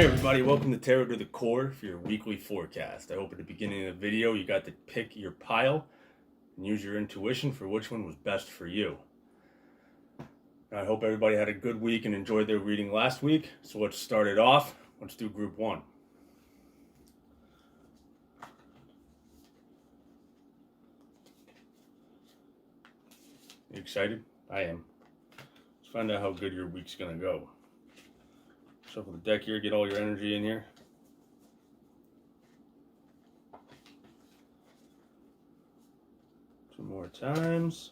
Hey everybody, welcome to Tarot to the Core for your weekly forecast. I hope at the beginning of the video you got to pick your pile and use your intuition for which one was best for you. I hope everybody had a good week and enjoyed their reading last week. So let's start it off. Let's do group one. You excited? I am. Let's find out how good your week's gonna go. Shuffle the deck here, get all your energy in here. Two more times.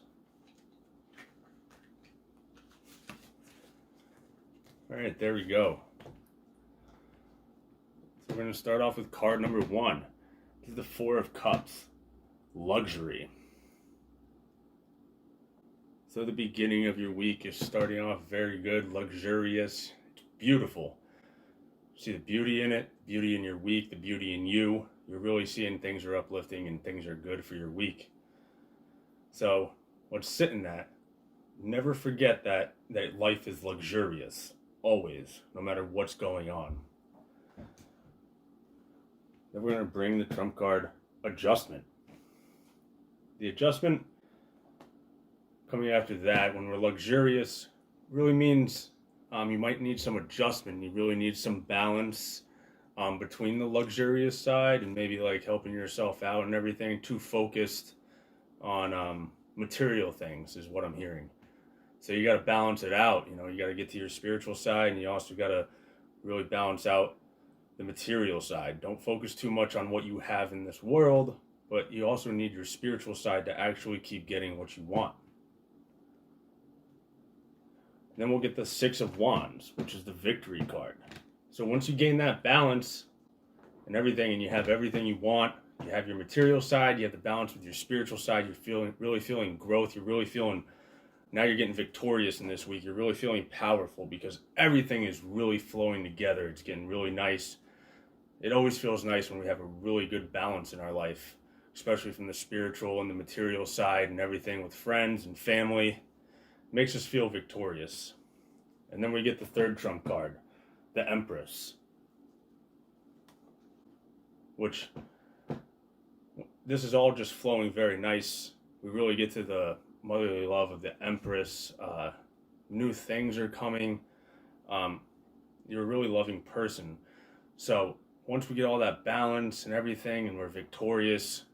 All right, there we go. So we're going to start off with card number one. This is the Four of Cups, luxury. So the beginning of your week is starting off very good, luxurious, it's beautiful. See the beauty in it, beauty in your week, the beauty in you. You're really seeing things are uplifting and things are good for your week. So let's sit in that. Never forget that life is luxurious. Always, no matter what's going on. Then we're going to bring the trump card, adjustment. The adjustment coming after that, when we're luxurious, really means you might need some adjustment. You really need some balance between the luxurious side and maybe like helping yourself out and everything. Too focused on material things is what I'm hearing. So you got to balance it out. You know, you got to get to your spiritual side, and you also got to really balance out the material side. Don't focus too much on what you have in this world, but you also need your spiritual side to actually keep getting what you want. And then we'll get the Six of Wands, which is the victory card. So once you gain that balance and everything, and you have everything you want, you have your material side, you have the balance with your spiritual side, you're really feeling growth, you're really feeling, now you're getting victorious in this week. You're really feeling powerful because everything is really flowing together. It's getting really nice. It always feels nice when we have a really good balance in our life, especially from the spiritual and the material side and everything with friends and family. It makes us feel victorious. And then we get the third trump card, the Empress, which this is all just flowing very nice. We really get to the motherly love of the Empress. New things are coming. You're a really loving person. So once we get all that balance and everything and we're victorious,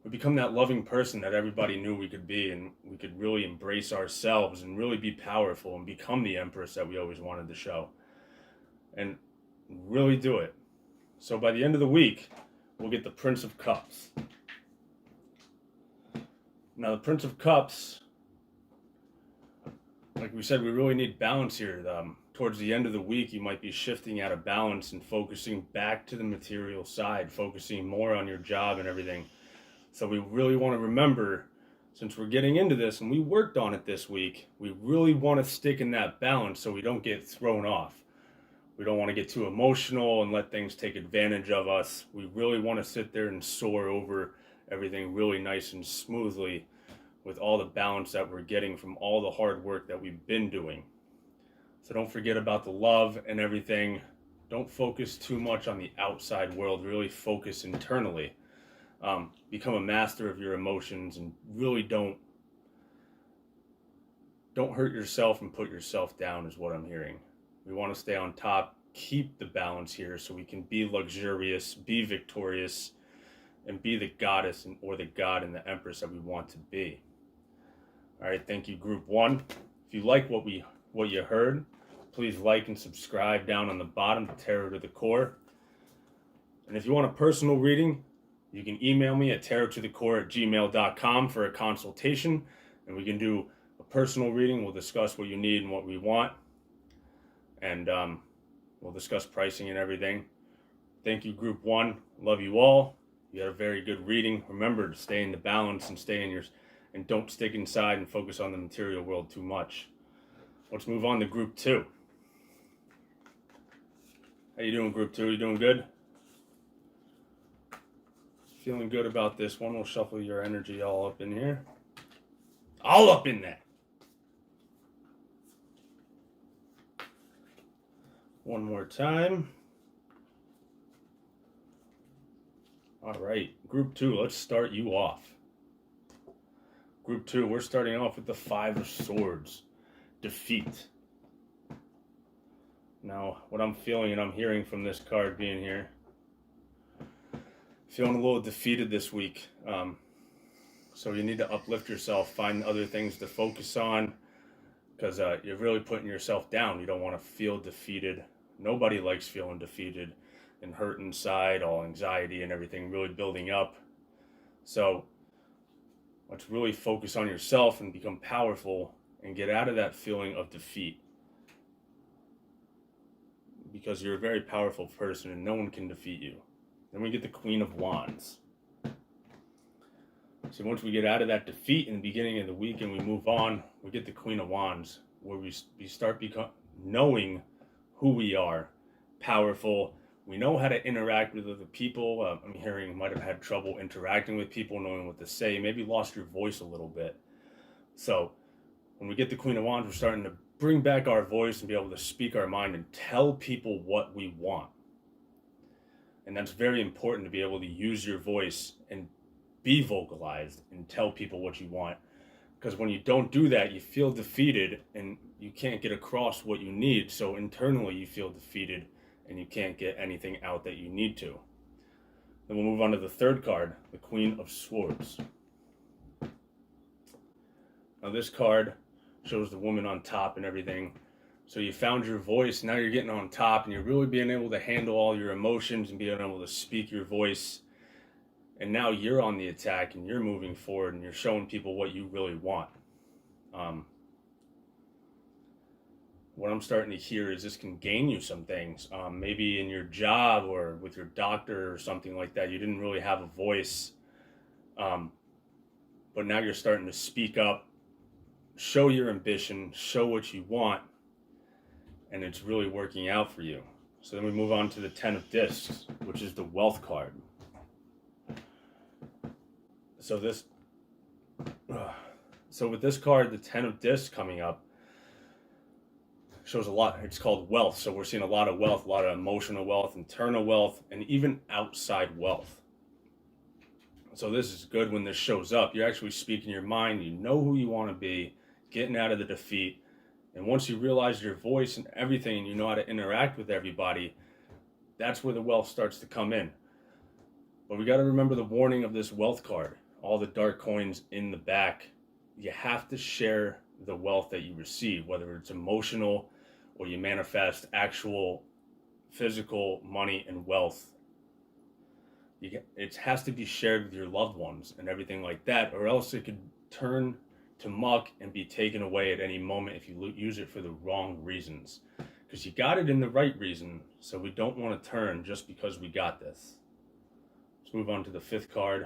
we become that loving person that everybody knew we could be, and we could really embrace ourselves and really be powerful and become the Empress that we always wanted to show and really do it. So by the end of the week, we'll get the Prince of Cups. Now, the Prince of Cups, like we said, we really need balance here. Towards the end of the week, you might be shifting out of balance and focusing back to the material side, focusing more on your job and everything. So we really want to remember, since we're getting into this and we worked on it this week, we really want to stick in that balance so we don't get thrown off. We don't want to get too emotional and let things take advantage of us. We really want to sit there and soar over everything really nice and smoothly with all the balance that we're getting from all the hard work that we've been doing. So don't forget about the love and everything. Don't focus too much on the outside world. Really focus internally. Become a master of your emotions and really don't hurt yourself and put yourself down is what I'm hearing. We want to stay on top, keep the balance here so we can be luxurious, be victorious, and be the goddess or the god and the empress that we want to be. All right, thank you, group one. If you like what you heard, please like and subscribe down on the bottom to Tarot to the Core. And if you want a personal reading, you can email me at tarottothecore@gmail.com for a consultation, and we can do a personal reading. We'll discuss what you need and what we want, and we'll discuss pricing and everything. Thank you, group one. Love you all. You had a very good reading. Remember to stay in the balance and stay in yours, and don't stick inside and focus on the material world too much. Let's move on to group two. How you doing, group two? You doing good? Feeling good about this one. We'll shuffle your energy all up in here. All up in that. one more time. All right, group 2, let's start you off. Group 2, we're starting off with the 5 of Swords, defeat. Now, what I'm feeling and I'm hearing from this card being here, feeling a little defeated this week. So you need to uplift yourself, find other things to focus on, because you're really putting yourself down. You don't want to feel defeated. Nobody likes feeling defeated and hurt inside, all anxiety and everything really building up. So let's really focus on yourself and become powerful and get out of that feeling of defeat. Because you're a very powerful person and no one can defeat you. Then we get the Queen of Wands. So once we get out of that defeat in the beginning of the week and we move on, we get the Queen of Wands, where we start knowing who we are, powerful. We know how to interact with other people. I'm hearing you might have had trouble interacting with people, knowing what to say, maybe lost your voice a little bit. So when we get the Queen of Wands, we're starting to bring back our voice and be able to speak our mind and tell people what we want. And that's very important, to be able to use your voice and be vocalized and tell people what you want. Because when you don't do that, you feel defeated and you can't get across what you need. So internally you feel defeated and you can't get anything out that you need to. Then we'll move on to the 3rd card, the Queen of Swords. Now this card shows the woman on top and everything. So you found your voice, now you're getting on top and you're really being able to handle all your emotions and being able to speak your voice. And now you're on the attack and you're moving forward and you're showing people what you really want. What I'm starting to hear is this can gain you some things. Maybe in your job or with your doctor or something like that, you didn't really have a voice. But now you're starting to speak up, show your ambition, show what you want, and it's really working out for you. So then we move on to the 10 of Discs, which is the Wealth card. So with this card, the 10 of Discs coming up, shows a lot. It's called wealth. So we're seeing a lot of wealth, a lot of emotional wealth, internal wealth, and even outside wealth. So this is good when this shows up. You're actually speaking your mind. You know who you want to be, getting out of the defeat. And once you realize your voice and everything, and you know how to interact with everybody, that's where the wealth starts to come in. But we got to remember the warning of this wealth card. All the dark coins in the back. You have to share the wealth that you receive, whether it's emotional or you manifest actual physical money and wealth. It has to be shared with your loved ones and everything like that, or else it could turn to muck and be taken away at any moment if you use it for the wrong reasons. Because you got it in the right reason, so we don't want to turn just because we got this. Let's move on to the 5th card,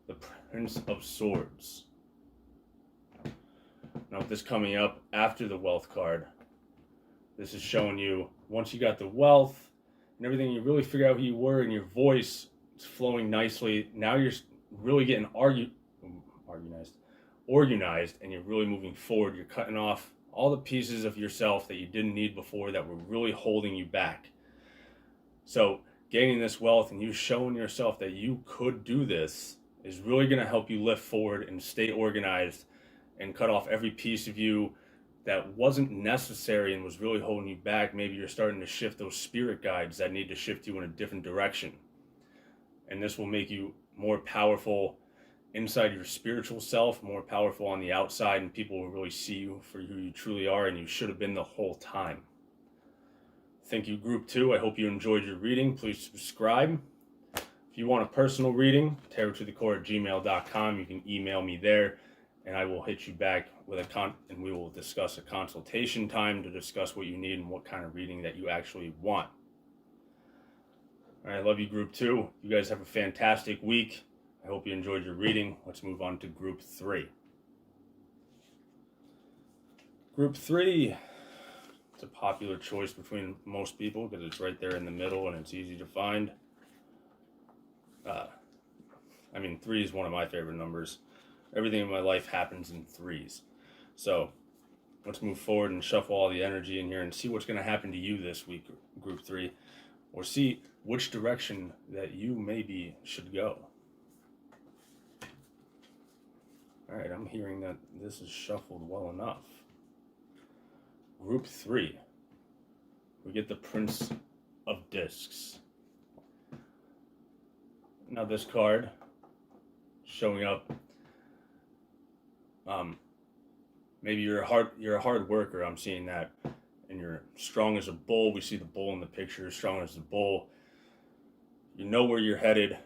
the Prince of Swords. Now with this coming up after the wealth card, this is showing you once you got the wealth and everything, you really figure out who you were and your voice is flowing nicely. Now you're really getting organized and you're really moving forward. You're cutting off all the pieces of yourself that you didn't need before that were really holding you back. So gaining this wealth and you showing yourself that you could do this is really going to help you lift forward and stay organized and cut off every piece of you that wasn't necessary and was really holding you back. Maybe you're starting to shift those spirit guides that need to shift you in a different direction. And this will make you more powerful inside your spiritual self, more powerful on the outside, and people will really see you for who you truly are and you should have been the whole time. Thank you, Group 2. I hope you enjoyed your reading. Please subscribe. If you want a personal reading, tarottothecore@gmail.com. You can email me there, and I will hit you back with and we will discuss a consultation time to discuss what you need and what kind of reading that you actually want. All right, I love you, Group 2. You guys have a fantastic week. I hope you enjoyed your reading. Let's move on to Group 3. Group 3. It's a popular choice between most people because it's right there in the middle and it's easy to find. 3 is one of my favorite numbers. Everything in my life happens in 3s. So let's move forward and shuffle all the energy in here and see what's going to happen to you this week, group 3, or see which direction that you maybe should go. All right, I'm hearing that this is shuffled well enough. Group 3, we get the Prince of Discs. Now this card showing up, maybe you're a hard worker. I'm seeing that, and you're strong as a bull. We see the bull in the picture, strong as a bull. You know where you're headed.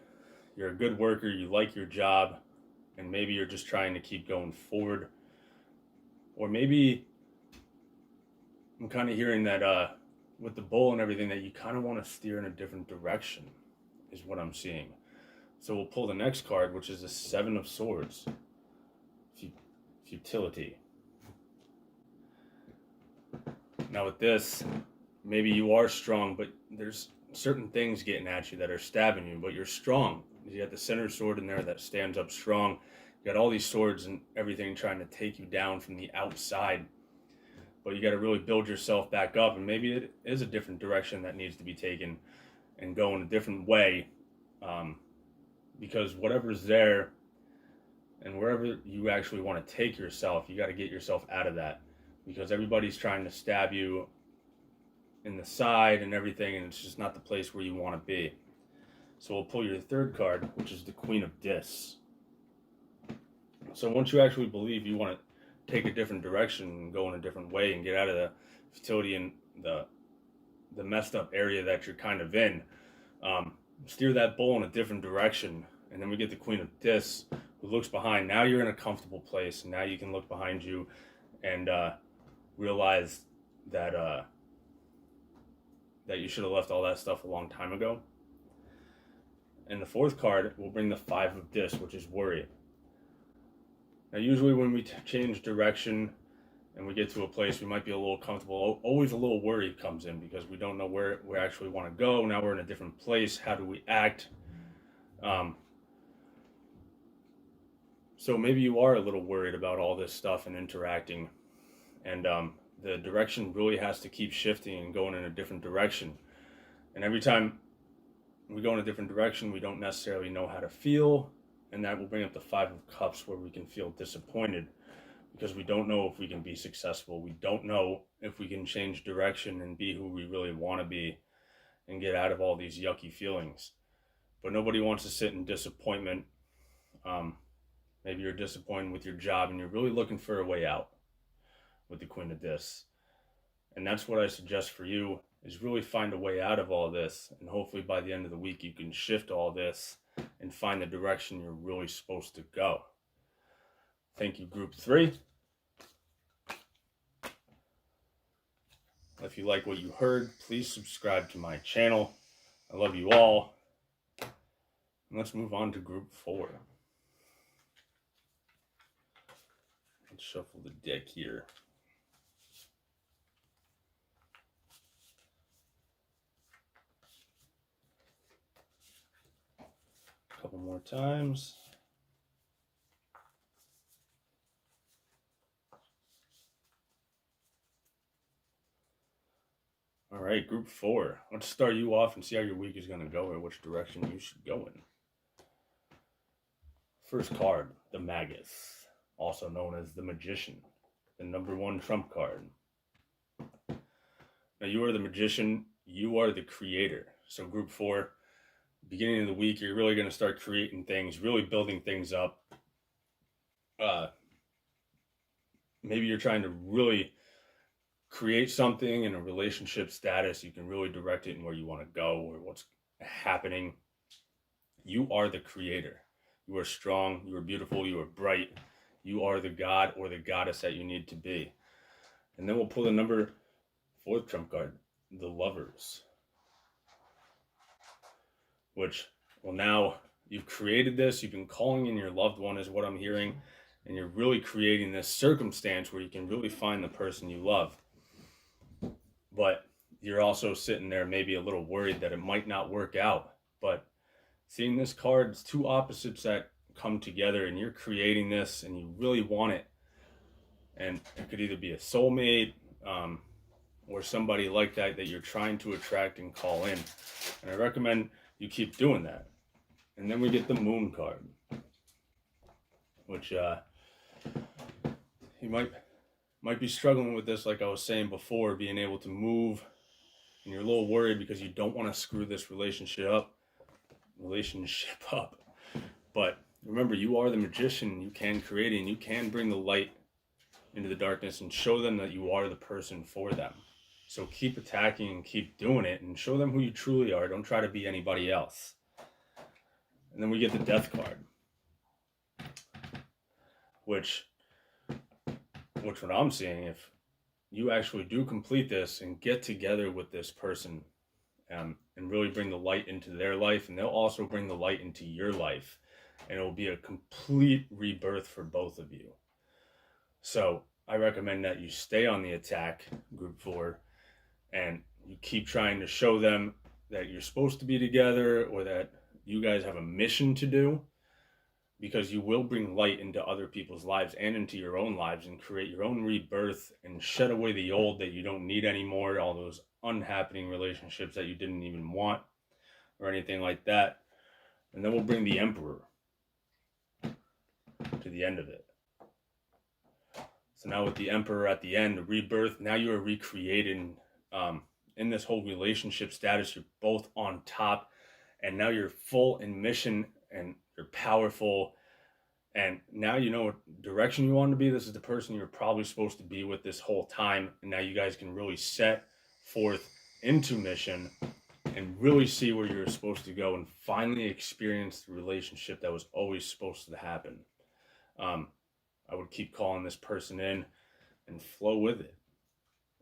You're a good worker. You like your job, and maybe you're just trying to keep going forward. Or maybe I'm kind of hearing that with the bull and everything, that you kind of want to steer in a different direction, is what I'm seeing. So we'll pull the next card, which is the 7 of Swords. Futility. Now with this, maybe you are strong, but there's certain things getting at you that are stabbing you, but you're strong. You got the center sword in there that stands up strong. You got all these swords and everything trying to take you down from the outside. But you got to really build yourself back up, and maybe it is a different direction that needs to be taken and go in a different way. Because whatever's there and wherever you actually want to take yourself, you got to get yourself out of that, because everybody's trying to stab you in the side and everything, and it's just not the place where you want to be. So we'll pull your third card, which is the Queen of Discs. So once you actually believe you want to take a different direction and go in a different way and get out of the futility and the messed up area that you're kind of in, steer that bull in a different direction. And then we get the Queen of Discs, who looks behind. Now you're in a comfortable place, and now you can look behind you and realize that that you should have left all that stuff a long time ago. And the fourth card will bring the 5 of Discs, which is worry. Now usually when we change direction and we get to a place we might be a little comfortable, always a little worry comes in, because we don't know where we actually want to go. Now we're in a different place. How do we act? So maybe you are a little worried about all this stuff and interacting, and the direction really has to keep shifting and going in a different direction. And every time we go in a different direction, we don't necessarily know how to feel, and that will bring up the 5 of Cups, where we can feel disappointed because we don't know if we can be successful. We don't know if we can change direction and be who we really want to be and get out of all these yucky feelings. But nobody wants to sit in disappointment. Maybe you're disappointed with your job and you're really looking for a way out with the Queen of Discs. And that's what I suggest for you, is really find a way out of all this. And hopefully by the end of the week, you can shift all this and find the direction you're really supposed to go. Thank you, Group 3. If you like what you heard, please subscribe to my channel. I love you all. And let's move on to Group 4. Let's shuffle the deck here. A couple more times. All right, Group 4. Let's start you off and see how your week is going to go, or which direction you should go in. First card, the Magus, also known as the Magician, the #1 trump card. Now, you are the Magician. You are the creator. So Group 4, beginning of the week, you're really going to start creating things, really building things up. Maybe you're trying to really create something in a relationship status. You can really direct it in where you want to go or what's happening. You are the creator. You are strong. You are beautiful. You are bright. You are the god or the goddess that you need to be. And then we'll pull the #4 trump card, the Lovers. Which, well, now you've created this. You've been calling in your loved one, is what I'm hearing. And you're really creating this circumstance where you can really find the person you love. But you're also sitting there maybe a little worried that it might not work out. But seeing this card, it's two opposites that come together, and you're creating this and you really want it And it could either be a soulmate, or somebody like that you're trying to attract and call in. And I recommend you keep doing that. And then we get the moon card, which you might be struggling with this, like I was saying before, being able to move, and you're a little worried because you don't want to screw this relationship up. But remember, you are the magician. You can create it, and you can bring the light into the darkness and show them that you are the person for them. So keep attacking and keep doing it and show them who you truly are. Don't try to be anybody else. And then we get the death card, which what I'm seeing, if you actually do complete this and get together with this person, and really bring the light into their life, and they'll also bring the light into your life, and it will be a complete rebirth for both of you. So I recommend that you stay on the attack, group 4, and you keep trying to show them that you're supposed to be together, or that you guys have a mission to do, because you will bring light into other people's lives and into your own lives and create your own rebirth and shed away the old that you don't need anymore, all those unhappening relationships that you didn't even want or anything like that. And then we'll bring the Emperor to the end of it. So now with the Emperor at the end, the rebirth, now you are recreating in this whole relationship status. You're both on top, and now you're full in mission, and you're powerful, and now you know what direction you want to be. This is the person you're probably supposed to be with this whole time, and now you guys can really set forth into mission and really see where you're supposed to go and finally experience the relationship that was always supposed to happen. I would keep calling this person in and flow with it.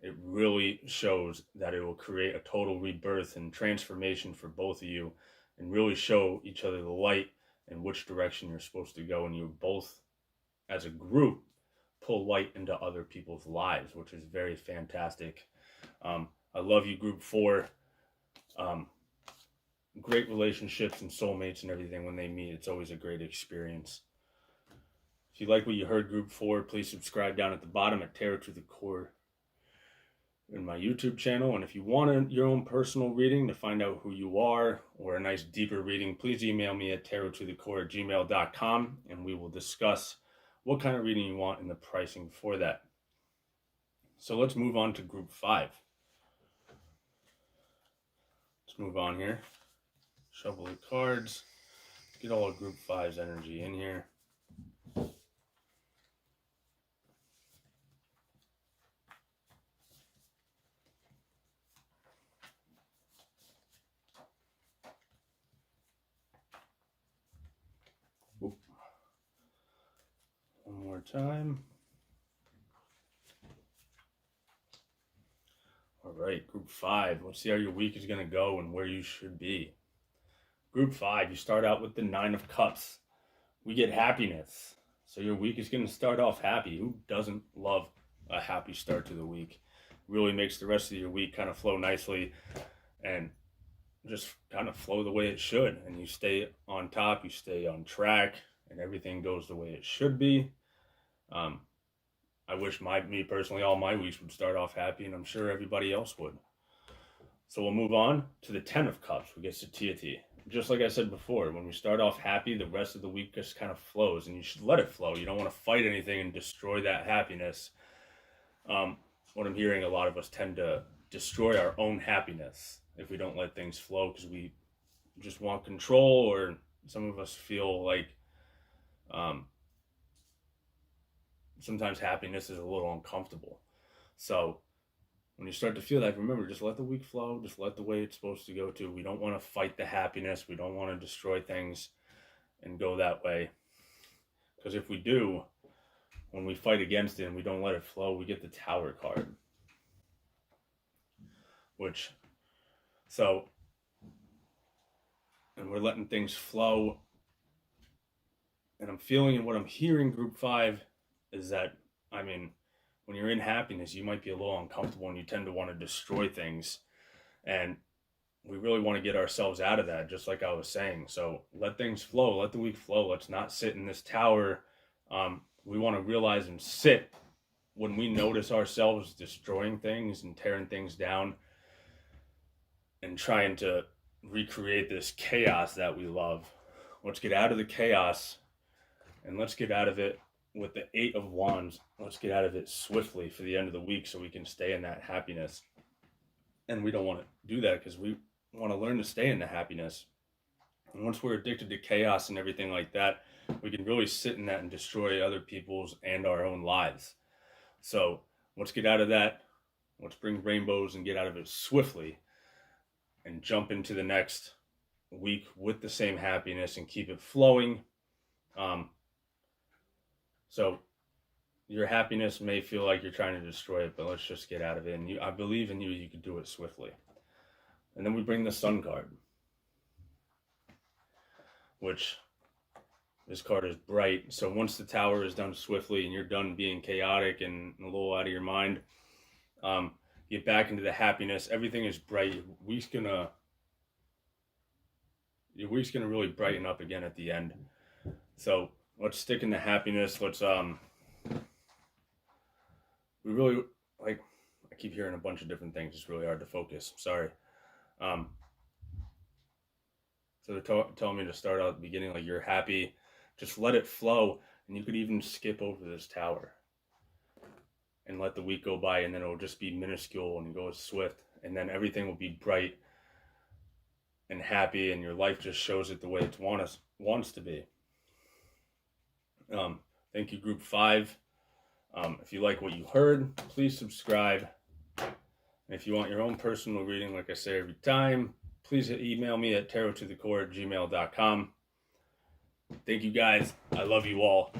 It really shows that it will create a total rebirth and transformation for both of you, and really show each other the light and which direction you're supposed to go. And you both, as a group, pull light into other people's lives, which is very fantastic. I love you, group 4. Great relationships and soulmates and everything when they meet. It's always a great experience. If you like what you heard, group 4, please subscribe down at the bottom at Tarottothecore in my YouTube channel. And if you want your own personal reading to find out who you are, or a nice deeper reading, please email me at tarottothecore@gmail.com, and we will discuss what kind of reading you want and the pricing for that. So let's move on to group 5. Let's move on here. Shuffle the cards. Get all of group 5's energy in here. One more time. All right, group 5. Let's see how your week is going to go and where you should be. Group 5, you start out with the 9 of Cups. We get happiness. So your week is going to start off happy. Who doesn't love a happy start to the week? Really makes the rest of your week kind of flow nicely and just kind of flow the way it should. And you stay on top, you stay on track, and everything goes the way it should be. I wish me personally, all my weeks would start off happy, and I'm sure everybody else would. So we'll move on to the 10 of Cups. We get satiety. Just like I said before, when we start off happy, the rest of the week just kind of flows, and you should let it flow. You don't want to fight anything and destroy that happiness. What I'm hearing, a lot of us tend to destroy our own happiness if we don't let things flow, because we just want control, or some of us feel like sometimes happiness is a little uncomfortable. So when you start to feel that, remember, just let the week flow. Just let the way it's supposed to go to. We don't want to fight the happiness. We don't want to destroy things and go that way. Because if we do, when we fight against it and we don't let it flow, we get the Tower card. And we're letting things flow. And I'm feeling, and what I'm hearing, group 5, is that, when you're in happiness, you might be a little uncomfortable and you tend to want to destroy things. And we really want to get ourselves out of that, just like I was saying. So let things flow, let the week flow. Let's not sit in this tower. We want to realize and sit when we notice ourselves destroying things and tearing things down and trying to recreate this chaos that we love, let's get out of the chaos, and let's get out of it with the 8 of Wands. Let's get out of it swiftly for the end of the week so we can stay in that happiness. And we don't want to do that because we want to learn to stay in the happiness. And once we're addicted to chaos and everything like that, we can really sit in that and destroy other people's and our own lives. So let's get out of that. Let's bring rainbows and get out of it swiftly and jump into the next week with the same happiness and keep it flowing. So your happiness may feel like you're trying to destroy it, but let's just get out of it. And I believe in you, you can do it swiftly. And then we bring the Sun card, which this card is bright. So once the Tower is done swiftly and you're done being chaotic and a little out of your mind, get back into the happiness. Everything is bright. Your week's gonna really brighten up again at the end. So let's stick in the happiness. Let's we really, like, I keep hearing a bunch of different things. It's really hard to focus. Sorry. So they're telling me to start out at the beginning, like, you're happy, just let it flow, and you could even skip over this Tower and let the week go by, and then it'll just be minuscule and go swift, and then everything will be bright and happy, and your life just shows it the way it wants to be. Thank you, Group 5. If you like what you heard, please subscribe. And if you want your own personal reading, like I say every time, please email me at tarottothecore@gmail.com. Thank you guys. I love you all.